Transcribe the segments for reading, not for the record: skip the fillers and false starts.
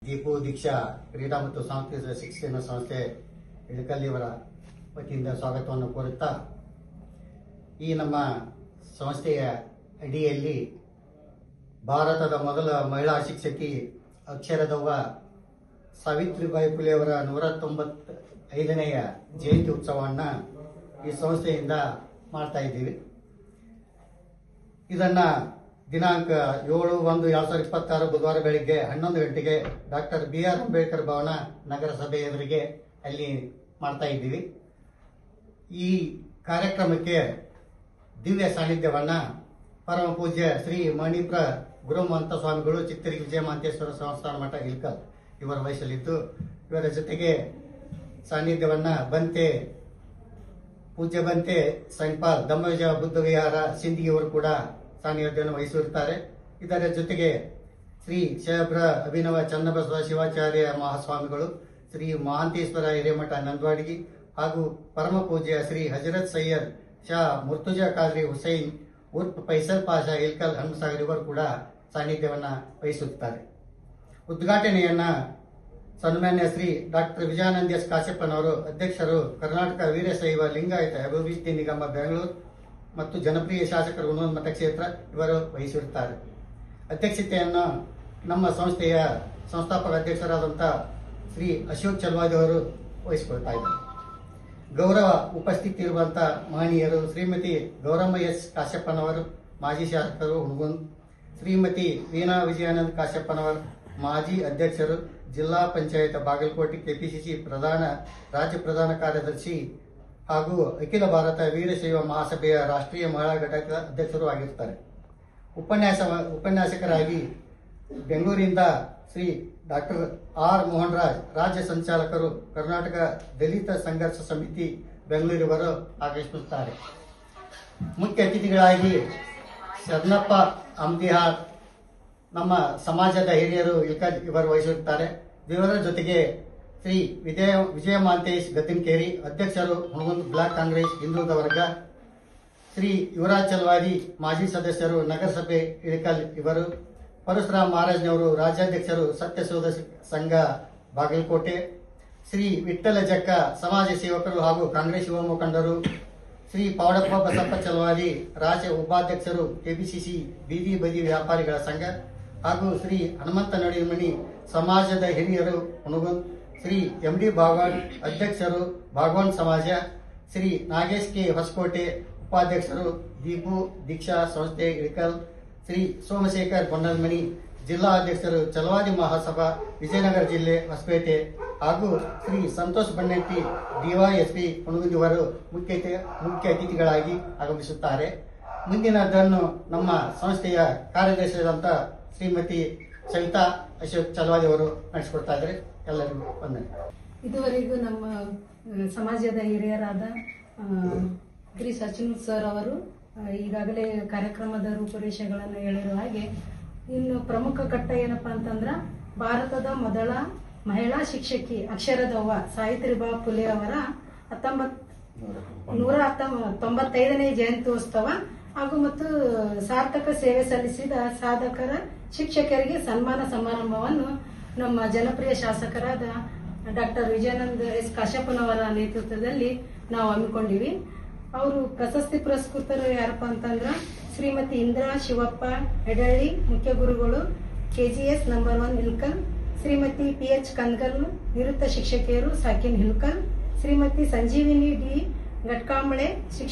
ದೀಪು ದೀಕ್ಷಾ ಕ್ರೀಡಾ ಮತ್ತು ಸಾಂಸ್ಕೃತಿಕ ಶಿಕ್ಷಣ ಸಂಸ್ಥೆ ಇಳಕಲ್ಲಿಯವರ ವತಿಯಿಂದ ಸ್ವಾಗತವನ್ನು ಕೋರುತ್ತಾ, ಈ ನಮ್ಮ ಸಂಸ್ಥೆಯ ಅಡಿಯಲ್ಲಿ ಭಾರತದ ಮೊದಲ ಮಹಿಳಾ ಶಿಕ್ಷಕಿ ಅಕ್ಷರದವ್ವ ಸಾವಿತ್ರಿಬಾಯಿ ಫುಲೆಯವರ 195ನೆಯ ಜಯಂತಿ ಉತ್ಸವವನ್ನು ಈ ಸಂಸ್ಥೆಯಿಂದ ಮಾಡ್ತಾ ಇದ್ದೀವಿ. ಇದನ್ನ ದಿನಾಂಕ 7/1/2026 ಬುಧವಾರ ಬೆಳಿಗ್ಗೆ 11 ಗಂಟೆಗೆ ಡಾಕ್ಟರ್ BR ಅಂಬೇಡ್ಕರ್ ಭವನ ನಗರಸಭೆ ಎದುರಿಗೆ ಅಲ್ಲಿ ಮಾಡ್ತಾ ಇದ್ದೀವಿ. ಈ ಕಾರ್ಯಕ್ರಮಕ್ಕೆ ದಿವ್ಯ ಸಾನ್ನಿಧ್ಯವನ್ನ ಪರಮ ಪೂಜ್ಯ ಶ್ರೀ ಮಣಿಪ್ರ ಗುರುಮಂತ ಸ್ವಾಮಿಗಳು ಚಿತ್ತರಿಗಿ ವಿಜಯಮಾಂತೇಶ್ವರ ಸಂಸ್ಥಾನ ಮಠ ಇಳಕಲ್ ಇವರ ವಹಿಸಲಿದ್ದು, ಇವರ ಜೊತೆಗೆ ಸಾನ್ನಿಧ್ಯವನ್ನ ಪೂಜ್ಯ ಬಂತೆ ಸಂಪಾಲ್ ದಮ್ಮವಿಜಯ ಬುದ್ಧ ವಿಹಾರ ಸಿಂಧಿಗಿಯವರು ಕೂಡ ಸಾನ್ನಿಧ್ಯವನ್ನು ವಹಿಸಿರುತ್ತಾರೆ. ಇದರ ಜೊತೆಗೆ ಶ್ರೀ ಶೇಬ್ರ ಅಭಿನವ ಚನ್ನಬಸವ ಶಿವಾಚಾರ್ಯ ಮಹಾಸ್ವಾಮಿಗಳು, ಶ್ರೀ ಮಹಾಂತೇಶ್ವರ ಹಿರೇಮಠ ನಂದವಾಡಿಗಿ ಹಾಗೂ ಪರಮ ಪೂಜ್ಯ ಶ್ರೀ ಹಜರತ್ ಸೈಯದ್ ಶಾ ಮುರ್ತುಜಾ ಖಾದ್ರಿ ಹುಸೈನ್ ಉರ್ಫ್ ಫೈಸಲ್ ಪಾಷಾ ಇಳಕಲ್ ಹನುಮಸಾಗರ್ ಇವರು ಕೂಡ ಸಾನ್ನಿಧ್ಯವನ್ನ ವಹಿಸುತ್ತಾರೆ. ಉದ್ಘಾಟನೆಯನ್ನ ಸನ್ಮಾನ್ಯ ಶ್ರೀ ಡಾಕ್ಟರ್ ವಿಜಯಾನಂದ ಎಸ್ ಕಾಶ್ಯಪ್ಪನವರು, ಅಧ್ಯಕ್ಷರು, ಕರ್ನಾಟಕ ವೀರಶೈವ ಲಿಂಗಾಯತ ಅಭಿವೃದ್ಧಿ ನಿಗಮ ಬೆಂಗಳೂರು ಮತ್ತು ಜನಪ್ರಿಯ ಶಾಸಕರು ಹುಣಸೂರು ಮತಕ್ಷೇತ್ರ ಇವರು ವಹಿಸಿರುತ್ತಾರೆ. ಅಧ್ಯಕ್ಷತೆಯನ್ನು ನಮ್ಮ ಸಂಸ್ಥೆಯ ಸಂಸ್ಥಾಪಕ ಅಧ್ಯಕ್ಷರಾದಂತಹ ಶ್ರೀ ಅಶೋಕ್ ಚಲ್ವಾದಿ ಅವರು ವಹಿಸಿಕೊಳ್ತಾ ಇದ್ದಾರೆ. ಗೌರವ ಉಪಸ್ಥಿತಿ ಇರುವಂತಹ ಮಹನೀಯರು ಶ್ರೀಮತಿ ಗೌರಮ್ಮ ಎಸ್ ಕಾಶ್ಯಪ್ಪನವರು, ಮಾಜಿ ಶಾಸಕರು ಹುಣಗುಂದ್, ಶ್ರೀಮತಿ ವೀಣಾ ವಿಜಯಾನಂದ ಕಾಶ್ಯಪ್ಪನವರು, ಮಾಜಿ ಅಧ್ಯಕ್ಷರು, ಜಿಲ್ಲಾ ಪಂಚಾಯತ್ ಬಾಗಲಕೋಟೆ ಕೆಪಿಸಿಸಿ ರಾಜ್ಯ ಪ್ರಧಾನ ಕಾರ್ಯದರ್ಶಿ ಹಾಗೂ ಅಖಿಲ ಭಾರತ ವೀರಶೈವ ಮಹಾಸಭೆಯ ರಾಷ್ಟ್ರೀಯ ಮಹಿಳಾ ಘಟಕದ ಅಧ್ಯಕ್ಷರು ಆಗಿರುತ್ತಾರೆ. ಉಪನ್ಯಾಸಕರಾಗಿ ಬೆಂಗಳೂರಿನಿಂದ ಶ್ರೀ ಡಾಕ್ಟರ್ ಆರ್ ಮೋಹನ್ ರಾಜ್, ರಾಜ್ಯ ಸಂಚಾಲಕರು, ಕರ್ನಾಟಕ ದಲಿತ ಸಂಘರ್ಷ ಸಮಿತಿ ಬೆಂಗಳೂರಿವರು ಆಗಮಿಸುತ್ತಾರೆ. ಮುಖ್ಯ ಅತಿಥಿಗಳಾಗಿ ಶರಣಪ್ಪ ಅಂಬಿಹಾರ್, ನಮ್ಮ ಸಮಾಜದ ಹಿರಿಯರು ಇಳಕಲ್ ಇವರು ವಹಿಸಿರುತ್ತಾರೆ. ಇವರ ಜೊತೆಗೆ ಶ್ರೀ ವಿಜಯಮಾಂತೇಶ್ ಗತ್ತಿನಕೇರಿ, ಅಧ್ಯಕ್ಷರು ಹುಣಗುಂದ್ ಬ್ಲಾಕ್ ಕಾಂಗ್ರೆಸ್ ಹಿಂದುಳಿದ ವರ್ಗ, ಶ್ರೀ ಯುವರಾಜ್ ಚಲ್ವಾದಿ, ಮಾಜಿ ಸದಸ್ಯರು ನಗರಸಭೆ ಇಳಕಲ್ ಇವರು, ಪರಶುರಾಮ್ ಮಹಾರಾಜ್ನವರು, ರಾಜ್ಯಾಧ್ಯಕ್ಷರು ಸತ್ಯಶೋಧ ಸಂಘ ಬಾಗಲಕೋಟೆ, ಶ್ರೀ ವಿಠ್ಠಲ ಜಕ್ಕ, ಸಮಾಜ ಸೇವಕರು ಹಾಗೂ ಕಾಂಗ್ರೆಸ್ ಯುವ ಮುಖಂಡರು, ಶ್ರೀ ಪೌಡಪ್ಪ ಬಸಪ್ಪ ಚಲವಾದಿ, ರಾಜ್ಯ ಉಪಾಧ್ಯಕ್ಷರು ಕೆಪಿಸಿಸಿ ಬೀದಿ ಬದಿ ವ್ಯಾಪಾರಿಗಳ ಸಂಘ ಹಾಗೂ ಶ್ರೀ ಹನುಮಂತ ನಡಿಮನಿ, ಸಮಾಜದ ಹಿರಿಯರು ಹುಣಗುಂದ್, ಶ್ರೀ MD ಭಾಗವಾನ್, ಅಧ್ಯಕ್ಷರು ಭಾಗವಾನ್ ಸಮಾಜ, ಶ್ರೀ ನಾಗೇಶ್ ಕೆ ಹೊಸಕೋಟೆ, ಉಪಾಧ್ಯಕ್ಷರು ದೀಪು ದೀಕ್ಷಾ ಸಂಸ್ಥೆ ಇಳಕಲ್, ಶ್ರೀ ಸೋಮಶೇಖರ್ ಕೊಂಡಲ್ಮನಿ, ಜಿಲ್ಲಾ ಅಧ್ಯಕ್ಷರು ಚಲವಾದಿ ಮಹಾಸಭಾ ವಿಜಯನಗರ ಜಿಲ್ಲೆ ಹೊಸಪೇಟೆ ಹಾಗೂ ಶ್ರೀ ಸಂತೋಷ್ ಬಣ್ಣಟ್ಟಿ DYSP ಹುಣಗುಂದ್ ಇವರು ಮುಖ್ಯ ಅತಿಥಿಗಳಾಗಿ ಆಗಮಿಸುತ್ತಾರೆ. ಮುಂದಿನದನ್ನು ನಮ್ಮ ಸಂಸ್ಥೆಯ ಕಾರ್ಯದರ್ಶಿಯಾದಂಥ ಶ್ರೀಮತಿ ಸವಿತಾ ಅಶೋಕ್ ಚಲವಾದಿ ಅವರು ನಡೆಸಿಕೊಡ್ತಾ ಇದ್ದಾರೆ. ಎಲ್ಲರಿಗೂ ವಂದನೆ. ಇದುವರೆಗೂ ನಮ್ಮ ಸಮಾಜದ ಹಿರಿಯರಾದ ಶ್ರೀ ಸಚಿನ್ ಸರ್ ಅವರು ಈಗಾಗಲೇ ಕಾರ್ಯಕ್ರಮದ ರೂಪುರೇಷೆಗಳನ್ನು ಹೇಳಿರುವ ಹಾಗೆ, ಇನ್ನು ಪ್ರಮುಖ ಘಟ್ಟ ಏನಪ್ಪಾ ಅಂತಂದ್ರ, ಭಾರತದ ಮೊದಲ ಮಹಿಳಾ ಶಿಕ್ಷಕಿ ಅಕ್ಷರದವ್ವ ಸಾವಿತ್ರಿಬಾಯಿ ಫುಲೆ ಅವರ 195ನೇ ಜಯಂತ್ಯೋತ್ಸವ ಹಾಗೂ ಮತ್ತು ಸಾರ್ಥಕ ಸೇವೆ ಸಲ್ಲಿಸಿದ ಸಾಧಕರ ಶಿಕ್ಷಕರಿಗೆ ಸನ್ಮಾನ ಸಮಾರಂಭವನ್ನು ನಮ್ಮ ಜನಪ್ರಿಯ ಶಾಸಕರಾದ ಡಾಕ್ಟರ್ ವಿಜಯಾನಂದ ಎಸ್ ಕಾಶ್ಯಪ್ಪನವರ ನೇತೃತ್ವದಲ್ಲಿ ನಾವು ಹಮ್ಮಿಕೊಂಡಿವಿ. ಅವರು ಪ್ರಶಸ್ತಿ ಪುರಸ್ಕೃತರು ಯಾರಪ್ಪ ಅಂತಂದ್ರ ಶ್ರೀಮತಿ ಇಂದಿರಾ ಶಿವಪ್ಪ ಎಡಳ್ಳಿ, ಮುಖ್ಯ ಗುರುಗಳು KGS number 1 Ilkal, Shrimati PH ಕನ್ಗಲ್, ನಿವೃತ್ತ ಶಿಕ್ಷಕಿಯರು ಸಾಕಿನ್ ಇಳಕಲ್, ಶ್ರೀಮತಿ ಸಂಜೀವಿನಿ D ಘಟ್ಕಾಂಬಳೆ,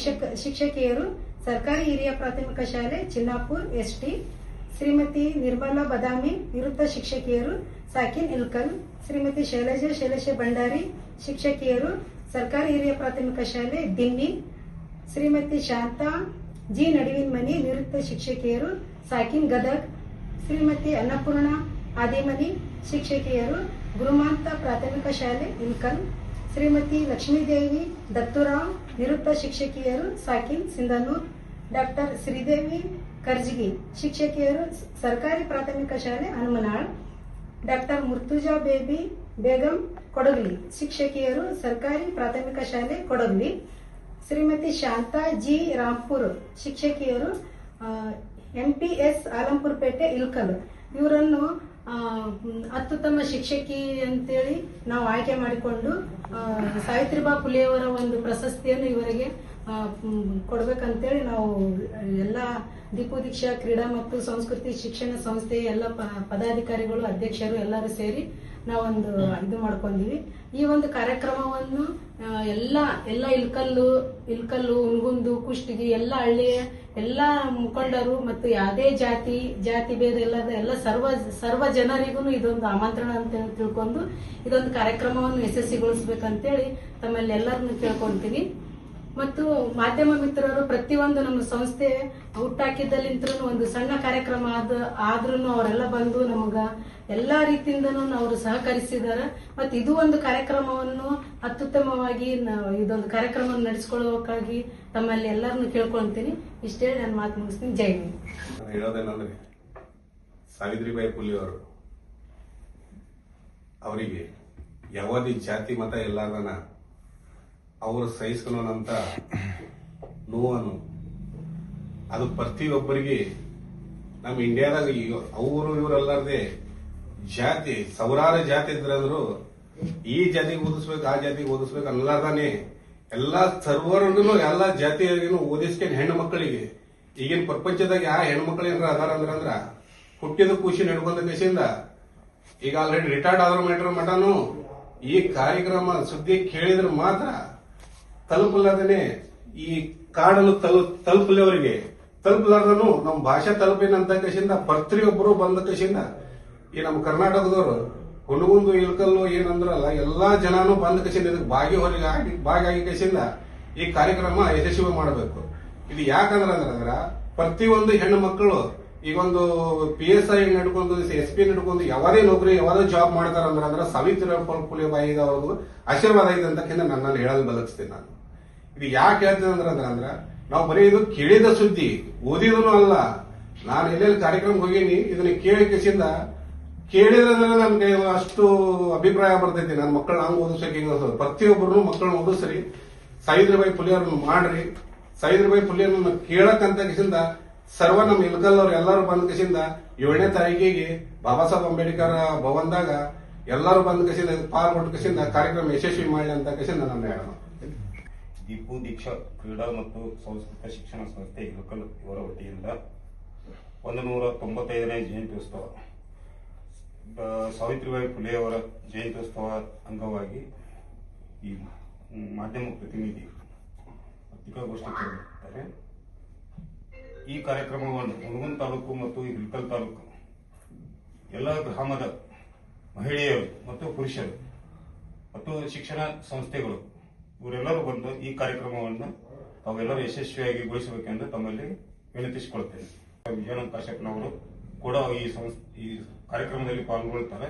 ಶಿಕ್ಷಕಿಯರು ಸರ್ಕಾರಿ ಹಿರಿಯ ಪ್ರಾಥಮಿಕ ಶಾಲೆ ಚಿನ್ನಾಪುರ್ ST, ಶ್ರೀಮತಿ ನಿರ್ಮಲಾ ಬದಾಮಿ, ನಿವೃತ್ತ ಶಿಕ್ಷಕಿಯರು ಸಾಕಿನ್ ಇಳಕಲ್, ಶ್ರೀಮತಿ ಶೈಲೇಶ ಭಂಡಾರಿ, ಶಿಕ್ಷಕಿಯರು ಸರ್ಕಾರಿ ಹಿರಿಯ ಪ್ರಾಥಮಿಕ ಶಾಲೆ ದಿನ್ನಿ, ಶ್ರೀಮತಿ ಶಾಂತಾ G ನಡುವಿನಮನಿ, ನಿವೃತ್ತ ಶಿಕ್ಷಕಿಯರು ಸಾಕಿನ್ ಗದಗ್, ಶ್ರೀಮತಿ ಅನ್ನಪೂರ್ಣ ಆದಿಮನಿ, ಶಿಕ್ಷಕಿಯರು ಗುರುಮಾಂತ ಪ್ರಾಥಮಿಕ ಶಾಲೆ ಇಳಕಲ್, ಶ್ರೀಮತಿ ಲಕ್ಷ್ಮೀದೇವಿ ದತ್ತುರಾವ್, ನಿವೃತ್ತ ಶಿಕ್ಷಕಿಯರು ಸಾಕಿನ್ ಸಿಂಧನೂರ್, ಡಾಕ್ಟರ್ ಶ್ರೀದೇವಿ ಕರ್ಜಗಿ, ಶಿಕ್ಷಕಿಯರು ಸರ್ಕಾರಿ ಪ್ರಾಥಮಿಕ ಶಾಲೆ ಹನುಮನಾಳ್, ಡಾಕ್ಟರ್ ಮುರ್ತುಜಾ ಬೇಗಂ ಕೊಡಗಲಿ, ಶಿಕ್ಷಕಿಯರು ಸರ್ಕಾರಿ ಪ್ರಾಥಮಿಕ ಶಾಲೆ ಕೊಡಗಲಿ, ಶ್ರೀಮತಿ ಶಾಂತಾ G ರಾಂಪುರ್, ಶಿಕ್ಷಕಿಯರು MPS ಆಲಂಪುರ್ ಪೇಟೆ ಇಳಕಲ್. ಇವರನ್ನು ಅತ್ಯುತ್ತಮ ಶಿಕ್ಷಕಿ ಅಂತೇಳಿ ನಾವು ಆಯ್ಕೆ ಮಾಡಿಕೊಂಡು ಸಾವಿತ್ರಿಬಾ ಫುಲೆಯವರ ಒಂದು ಪ್ರಶಸ್ತಿಯನ್ನು ಇವರಿಗೆ ಕೊಡ್ಬೇಕಂತೇಳಿ ನಾವು ಎಲ್ಲ ದೀಪು ದೀಕ್ಷಾ ಕ್ರೀಡಾ ಮತ್ತು ಸಂಸ್ಕೃತಿ ಶಿಕ್ಷಣ ಸಂಸ್ಥೆಯ ಎಲ್ಲ ಪದಾಧಿಕಾರಿಗಳು ಅಧ್ಯಕ್ಷರು ಎಲ್ಲರೂ ಸೇರಿ ನಾವೊಂದು ಇದು ಮಾಡ್ಕೊಂಡಿವಿ. ಈ ಒಂದು ಕಾರ್ಯಕ್ರಮವನ್ನು ಎಲ್ಲ ಇಲ್ಕಲ್ಲು ಉನ್ಗುಂದು ಕುಷ್ಟಗಿ ಎಲ್ಲ ಹಳ್ಳಿಯ ಎಲ್ಲ ಮುಖಂಡರು ಮತ್ತು ಯಾವುದೇ ಜಾತಿ ಭೇದ ಎಲ್ಲ ಸರ್ವ ಜನರಿಗೂ ಇದೊಂದು ಆಮಂತ್ರಣ ಅಂತ ತಿಳ್ಕೊಂಡು ಇದೊಂದು ಕಾರ್ಯಕ್ರಮವನ್ನು ಯಶಸ್ವಿಗೊಳಿಸಬೇಕಂತೇಳಿ ತಮ್ಮಲ್ಲಿ ಎಲ್ಲರನ್ನು ಕೇಳ್ಕೊಂತೀನಿ. ಮತ್ತು ಮಾಧ್ಯಮ ಮಿತ್ರರು ಪ್ರತಿಯೊಂದು ನಮ್ಮ ಸಂಸ್ಥೆ ಹುಟ್ಟಾಕಿದ್ದಲ್ಲಿಂತ್ರ ಒಂದು ಸಣ್ಣ ಕಾರ್ಯಕ್ರಮ ಆದ್ರೂ ಅವರೆಲ್ಲ ಬಂದು ನಮಗ ಎಲ್ಲಾ ರೀತಿಯಿಂದನೂ ಅವರು ಸಹಕರಿಸಿದ್ದಾರೆ. ಮತ್ತು ಇದು ಒಂದು ಕಾರ್ಯಕ್ರಮವನ್ನು ಅತ್ಯುತ್ತಮವಾಗಿ ಇದೊಂದು ಕಾರ್ಯಕ್ರಮವನ್ನು ನಡೆಸಿಕೊಳ್ಳೋಕ್ಕಾಗಿ ತಮ್ಮಲ್ಲಿ ಎಲ್ಲರನ್ನು ಕೇಳ್ಕೊಳ್ತೀನಿ. ಇಷ್ಟೇ ನಾನು ಮಾತು ಮುಗಿಸ್ತೀನಿ. ಜೈ ಹಿಂದ್. ಹೇಳೋದೇನಂದ್ರೆ ಸಾವಿತ್ರಿಬಾಯಿ ಫುಲೆ ಅವರಿಗೆ ಯಾವುದೇ ಜಾತಿ ಮತ ಎಲ್ಲದನ್ನ ಅವರು ಸಹಿಸ್ಕೊಳ್ಳೋಣಂತ ನೋವನ್ನು ಅದು ಪ್ರತಿಯೊಬ್ಬರಿಗೆ ನಮ್ಮ ಇಂಡಿಯಾದಾಗ ಅವರು ಇವರಲ್ಲಾರ್ದೆ ಜಾತಿ ಸಾವಿರಾರು ಜಾತಿ ಇದ್ರಂದ್ರು ಈ ಜಾತಿಗೆ ಓದಿಸ್ಬೇಕು ಆ ಜಾತಿಗೆ ಓದಿಸ್ಬೇಕು ಅನ್ಲಾರ್ದಾನೆ ಎಲ್ಲಾ ಸರ್ವರ್ಗು ಎಲ್ಲಾ ಜಾತಿಯರಿಗೂ ಓದಿಸ್ಕೊಂಡು ಹೆಣ್ಣು ಮಕ್ಕಳಿಗೆ ಈಗಿನ ಪ್ರಪಂಚದಾಗ ಯಾವ ಹೆಣ್ಣು ಮಕ್ಕಳು ಏನಾರ ಅದಾರ ಅಂದ್ರ ಹುಟ್ಟಿದ ಖುಷಿ ನಡ್ಕೊಂಡ ದೇಶದಿಂದ ಈಗ ಆಲ್ರೆಡಿ ರಿಟೈರ್ಡ್ ಆದ್ರ ಮಟನು ಈ ಕಾರ್ಯಕ್ರಮ ಸುದ್ದಿ ಕೇಳಿದ್ರೆ ಮಾತ್ರ ತಲುಪಲಾರ್ದೇ ಈ ಕಾಡನ್ನು ತಲುಪಲವರಿಗೆ ತಲುಪಲಾರ್ದನು ನಮ್ಮ ಭಾಷೆ ತಲುಪಿನಂತ ಕಸಿಂದ ಪ್ರತಿಯೊಬ್ಬರು ಬಂದ ಕಸಿಂದ ಈ ನಮ್ಮ ಕರ್ನಾಟಕದವರು ಹುಣಗುಂದು ಇಲ್ಕಲ್ಲು ಏನಂದ್ರಲ್ಲ ಎಲ್ಲಾ ಜನನು ಬಂದ ಕಸಿಂದ ಇದಕ್ಕೆ ಭಾಗಿ ಕಸಿಂದ ಈ ಕಾರ್ಯಕ್ರಮ ಯಶಸ್ವಿ ಮಾಡಬೇಕು. ಇದು ಯಾಕಂದ್ರ ಪ್ರತಿಯೊಂದು ಹೆಣ್ಣು ಮಕ್ಕಳು ಈಗೊಂದು PSI ನಡ್ಕೊಂಡು SP ನಡ್ಕೊಂಡು ಯಾವುದೇ ನೌಕರಿ ಯಾವುದೇ ಜಾಬ್ ಮಾಡ್ತಾರ ಅಂದ್ರ ಸಾವಿತ್ರಿಬಾಯಿ ಫುಲೆ ಅವ್ರದ್ದು ಆಶೀರ್ವಾದ ಇದೆ ಅಂತ ನನ್ನಲ್ಲಿ ಹೇಳಲು ಬದಲಿಸ್ತೀನಿ ನಾನು. ಇದು ಯಾಕೆ ಹೇಳ್ತೀನಿ ಅಂದ್ರ ನಾವು ಬರೀ ಇದು ಕೇಳಿದ ಸುದ್ದಿ ಓದಿದನು ಅಲ್ಲ. ನಾನು ಎಲ್ಲೆಲ್ಲಿ ಕಾರ್ಯಕ್ರಮ ಹೋಗೀನಿ ಇದನ್ನ ಕೇಳಿಕೆಸಿಂದ ಕೇಳಿದ್ರೆ ನನ್ಗೆ ಅಷ್ಟು ಅಭಿಪ್ರಾಯ ಬರ್ತೈತಿ. ನನ್ನ ಮಕ್ಕಳನ್ನ ಹಂಗ ಓದಿಸಕ್ಕೆ ಹಿಂಗ ಪ್ರತಿಯೊಬ್ಬರು ಮಕ್ಕಳನ್ನ ಓದಿಸ್ರಿ. ಸಾವಿತ್ರಿಬಾಯಿ ಫುಲೆ ಅವ್ರನ್ನ ಮಾಡ್ರಿ. ಸಾವಿತ್ರಿಬಾಯಿ ಫುಲೆ ಕೇಳಕ್ಕಂತ ಕಿಸಿಂದ ಸರ್ವ ನಮ್ಮ ಇಲ್ಕಲ್ ಅವ್ರು ಎಲ್ಲರೂ ಬಂದ ಕಿಸಿಂದ 7ನೇ ತಾರೀಕಿಗೆ ಬಾಬಾ ಸಾಹೇಬ್ ಅಂಬೇಡ್ಕರ್ ಭವನದಾಗ ಎಲ್ಲರೂ ಬಂದ ಕಿಸಿಂದ ಪಾಲ್ಗೊಟ್ಟು ಕಿಸಿಂದ ಕಾರ್ಯಕ್ರಮ ಯಶಸ್ವಿ ಮಾಡಲಿ ಅಂತ ಕಿಸಿಂದ ನನ್ನ ಹೇಳೋಣ. ದೀಪು ದೀಕ್ಷಾ ಕ್ರೀಡಾ ಮತ್ತು ಸಂಸ್ಕೃತ ಶಿಕ್ಷಣ ಸಂಸ್ಥೆ ಇಳಕಲ್ ಇವರ ವತಿಯಿಂದ 195ನೇ ಜಯಂತ್ಯೋತ್ಸವ ಸಾವಿತ್ರಿಬಾಯಿ ಫುಲೆ ಅವರ ಜಯಂತ್ಯೋತ್ಸವ ಅಂಗವಾಗಿ ಈ ಮಾಧ್ಯಮ ಪ್ರತಿನಿಧಿ ಪತ್ರಿಕಾಗೋಷ್ಠಿ ಕರೆದಿದ್ದಾರೆ. ಈ ಕಾರ್ಯಕ್ರಮವನ್ನು ಹುಣಗುಂದ ತಾಲೂಕು ಮತ್ತು ಇಳಕಲ್ ತಾಲೂಕು ಎಲ್ಲ ಗ್ರಾಮದ ಮಹಿಳೆಯರು ಮತ್ತು ಪುರುಷರು ಮತ್ತು ಶಿಕ್ಷಣ ಸಂಸ್ಥೆಗಳು ಇವರೆಲ್ಲರೂ ಬಂದು ಈ ಕಾರ್ಯಕ್ರಮವನ್ನು ತಾವೆಲ್ಲರೂ ಯಶಸ್ವಿಯಾಗಿ ಗೊಳಿಸಬೇಕೆಂದು ತಮ್ಮಲ್ಲಿ ವಿನಂತಿಸಿಕೊಳ್ಳುತ್ತೇನೆ. ವಿಜಯಾನಂದ ಕಾಶ್ಯಪ್ನವರು ಕೂಡ ಈ ಕಾರ್ಯಕ್ರಮದಲ್ಲಿ ಪಾಲ್ಗೊಳ್ಳುತ್ತಾರೆ.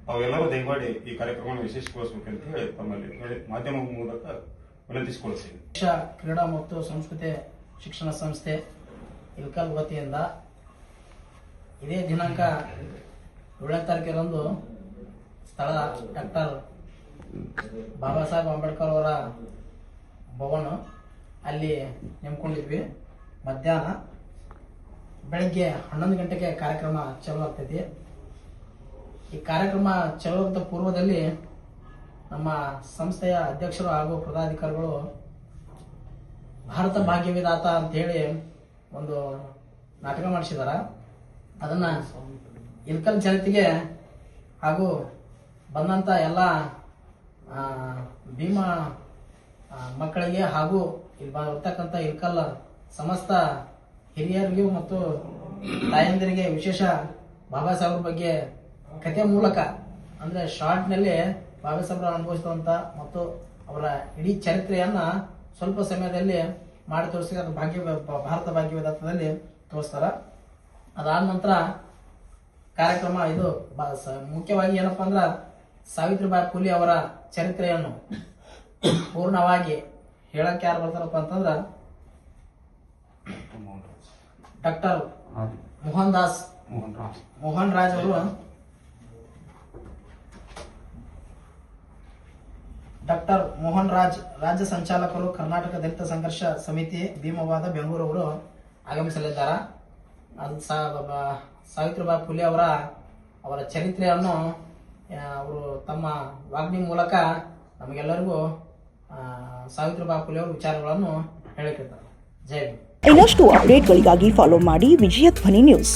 ತಾವೆಲ್ಲರೂ ದಯಮಾಡಿ ಈ ಕಾರ್ಯಕ್ರಮವನ್ನು ಯಶಸ್ವಿಗೊಳಿಸಬೇಕಂತ ಹೇಳಿ ತಮ್ಮಲ್ಲಿ ಮಾಧ್ಯಮ ಮೂಲಕ ವಿನಂತಿಸಿಕೊಳ್ಳುತ್ತೇನೆ. ಕ್ರೀಡಾ ಮತ್ತು ಸಂಸ್ಕೃತಿ ಶಿಕ್ಷಣ ಸಂಸ್ಥೆ ಇಳಕಲ್ ವತಿಯಿಂದ ಇದೇ ದಿನಾಂಕ 7ನೇ ತಾರೀಕಿರಂದು ಸ್ಥಳ ಡಾಕ್ಟರ್ ಬಾಬಾ ಸಾಹೇಬ್ ಅಂಬೇಡ್ಕರ್ ಅವರ ಭವನ ಅಲ್ಲಿ ನೇಮ್ಕೊಂಡಿದ್ವಿ. ಮಧ್ಯಾಹ್ನ ಬೆಳಗ್ಗೆ 11 ಗಂಟೆಗೆ ಕಾರ್ಯಕ್ರಮ ಚಾಲೂ ಆಗ್ತೈತಿ. ಈ ಕಾರ್ಯಕ್ರಮ ಚಾಲೂ ಆಗದ ಪೂರ್ವದಲ್ಲಿ ನಮ್ಮ ಸಂಸ್ಥೆಯ ಅಧ್ಯಕ್ಷರು ಹಾಗೂ ಪದಾಧಿಕಾರಿಗಳು ಭಾರತ ಭಾಗ್ಯ ವಿಧಾತ ಅಂತ ಹೇಳಿ ಒಂದು ನಾಟಕ ಮಾಡಿಸಿದಾರ. ಅದನ್ನ ಇಳಕಲ್ ಜನತೆಗೆ ಹಾಗೂ ಬಂದಂತ ಎಲ್ಲ ಭೀಮಾ ಮಕ್ಕಳಿಗೆ ಹಾಗೂ ಇಲ್ಲಿ ಬರ್ತಕ್ಕಂಥ ಇಳಕಲ್ ಸಮಸ್ತ ಹಿರಿಯರಿಗೂ ಮತ್ತು ತಾಯಂದಿರಿಗೆ ವಿಶೇಷ ಬಾಬಾ ಸಾಹೇಬ್ರ ಬಗ್ಗೆ ಕಥೆ ಮೂಲಕ ಅಂದ್ರೆ ಶಾರ್ಟ್ ನಲ್ಲಿ ಬಾಬಾ ಸಾಹೇಬ್ರ ಅನುಭವಿಸಿದಂತ ಮತ್ತು ಅವರ ಇಡೀ ಚರಿತ್ರೆಯನ್ನ ಸ್ವಲ್ಪ ಸಮಯದಲ್ಲಿ ಮಾಡಿ ತೋರಿಸಿ ಅದು ಭಾರತ ಭಾಗ್ಯ ವಿಧಾತದಲ್ಲಿ ತೋರಿಸ್ತಾರ. ಅದಾದ ನಂತರ ಕಾರ್ಯಕ್ರಮ ಇದು ಮುಖ್ಯವಾಗಿ ಏನಪ್ಪಾ ಅಂದ್ರ ಸಾವಿತ್ರಿಬಾಯಿ ಫುಲೆ ಅವರ ಚರಿತ್ರೆಯನ್ನು ಪೂರ್ಣವಾಗಿ ಹೇಳಕ್ಕೆ ಯಾರು ಬರ್ತಾರಪ್ಪ ಅಂತಂದ್ರ ಡಾಕ್ಟರ್ ಮೋಹನ್ ರಾಜ್ ಅವರು ಡಾಕ್ಟರ್ ಮೋಹನ್ ರಾಜ್ ರಾಜ್ಯ ಸಂಚಾಲಕರು ಕರ್ನಾಟಕ ದಲಿತ ಸಂಘರ್ಷ ಸಮಿತಿ ಭೀಮವಾದ ಬೆಂಗಳೂರು ಅವರು ಆಗಮಿಸಲಿದ್ದಾರೆ. ಅದು ಸಾವಿತ್ರಿಬಾಯಿ ಫುಲೆ ಅವರ ಚರಿತ್ರೆಯನ್ನು ಅವರು ತಮ್ಮ ವಾಗ್ಮಿ ಮೂಲಕ ನಮಗೆಲ್ಲರಿಗೂ ಸಾವಿತ್ರಿಬಾಯಿ ಫುಲೆ ಅವರ ವಿಚಾರಗಳನ್ನು ಹೇಳಿಕೊಡ್ತಾರೆ. ಜೈ ಹಿಂದ್. ಇನ್ನಷ್ಟು ಅಪ್ಡೇಟ್ಗಳಿಗಾಗಿ ಫಾಲೋ ಮಾಡಿ ವಿಜಯ ಧ್ವನಿ ನ್ಯೂಸ್.